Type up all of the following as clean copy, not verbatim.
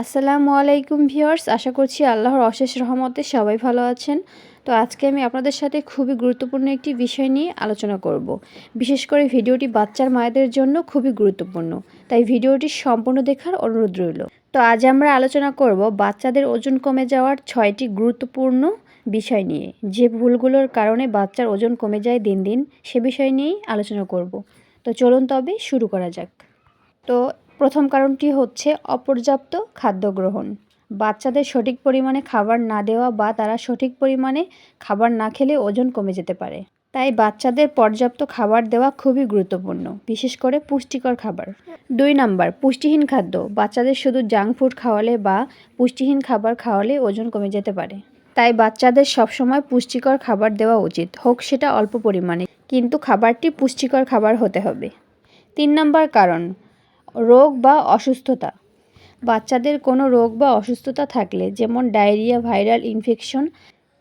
আসসালামু আলাইকুম ভিউয়ার্স, আশা করছি আল্লাহর অশেষ রহমতে সবাই ভালো আছেন। তো আজকে আমি আপনাদের সাথে খুবই গুরুত্বপূর্ণ একটি বিষয় নিয়ে আলোচনা করব। বিশেষ করে ভিডিওটি বাচ্চার মায়েদের জন্য খুবই গুরুত্বপূর্ণ, তাই ভিডিওটি সম্পূর্ণ দেখার অনুরোধ রইল। তো আজ আমরা আলোচনা করব বাচ্চাদের ওজন কমে যাওয়ার 6টি গুরুত্বপূর্ণ বিষয় নিয়ে। যে ভুলগুলোর কারণে বাচ্চার ওজন কমে যায় দিন দিন, সে বিষয় নিয়েই আলোচনা করব। তো চলুন তবে শুরু করা যাক। তো প্রথম কারণটি হচ্ছে অপর্যাপ্ত খাদ্য গ্রহণ। বাচ্চাদের সঠিক পরিমাণে খাবার না দেওয়া বা তারা সঠিক পরিমাণে খাবার না খেলে ওজন কমে যেতে পারে। তাই বাচ্চাদের পর্যাপ্ত খাবার দেওয়া খুবই গুরুত্বপূর্ণ, বিশেষ করে পুষ্টিকর খাবার। 2 নাম্বার, পুষ্টিহীন খাদ্য। বাচ্চাদের শুধু জাঙ্ক ফুড খাওয়ালে বা পুষ্টিহীন খাবার খাওয়ালে ওজন কমে যেতে পারে। তাই বাচ্চাদের সবসময় পুষ্টিকর খাবার দেওয়া উচিত, হোক সেটা অল্প পরিমাণে, কিন্তু খাবারটি পুষ্টিকর খাবার হতে হবে। 3 নাম্বার কারণ, রোগ বা অসুস্থতা। বাচ্চাদের কোনো রোগ বা অসুস্থতা থাকলে, যেমন ডায়রিয়া, ভাইরাল ইনফেকশন,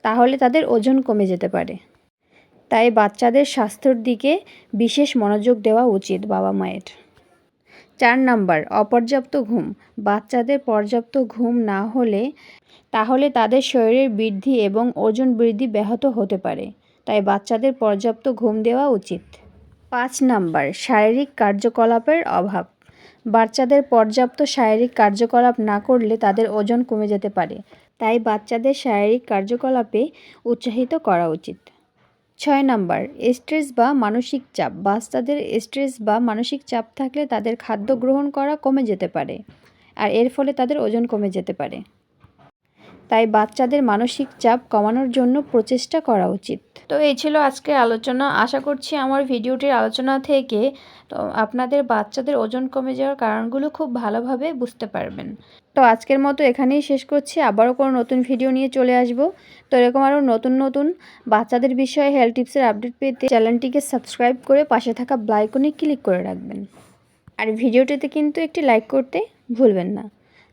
তাহলে তাদের ওজন কমে যেতে পারে। তাই বাচ্চাদের স্বাস্থ্যের দিকে বিশেষ মনোযোগ দেওয়া উচিত বাবা মায়ের। 4 নাম্বার, অপর্যাপ্ত ঘুম। বাচ্চাদের পর্যাপ্ত ঘুম না হলে তাহলে তাদের শরীরের বৃদ্ধি এবং ওজন বৃদ্ধি ব্যাহত হতে পারে। তাই বাচ্চাদের পর্যাপ্ত ঘুম দেওয়া উচিত। 5 নাম্বার, শারীরিক কার্যকলাপের অভাব। বাচ্চাদের পর্যাপ্ত শারীরিক কার্যকলাপ না করলে তাদের ওজন কমে যেতে পারে। তাই বাচ্চাদের শারীরিক কার্যকলাপে উৎসাহিত করা উচিত। 6 নাম্বার, স্ট্রেস বা মানসিক চাপ। বাচ্চাদের স্ট্রেস বা মানসিক চাপ থাকলে তাদের খাদ্য গ্রহণ করা কমে যেতে পারে, আর এর ফলে তাদের ওজন কমে যেতে পারে। তাই বাচ্চাদের মানসিক চাপ কমানোর জন্য প্রচেষ্টা করা উচিত। তো এই ছিল আজকের আলোচনা। আশা করছি আমার ভিডিওটির আলোচনা থেকে তো আপনাদের বাচ্চাদের ওজন কমে যাওয়ার কারণগুলো খুব ভালোভাবে বুঝতে পারবেন। তো আজকের মতো এখানেই শেষ করছি। আবারও কোনো নতুন ভিডিও নিয়ে চলে আসব। তো এরকম আরও নতুন নতুন বাচ্চাদের বিষয়ে হেলথ টিপসের আপডেট পেতে চ্যানেলটিকে সাবস্ক্রাইব করে পাশে থাকা বেল আইকনে ক্লিক করে রাখবেন। আর ভিডিওটিতে কিন্তু একটি লাইক করতে ভুলবেন না।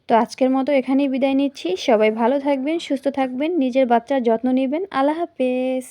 তো আজকের মতো এখানেই বিদায় নিচ্ছি। সবাই ভালো থাকবেন, সুস্থ থাকবেন, নিজের বাচ্চার যত্ন নেবেন। আল্লাহ হাফেজ।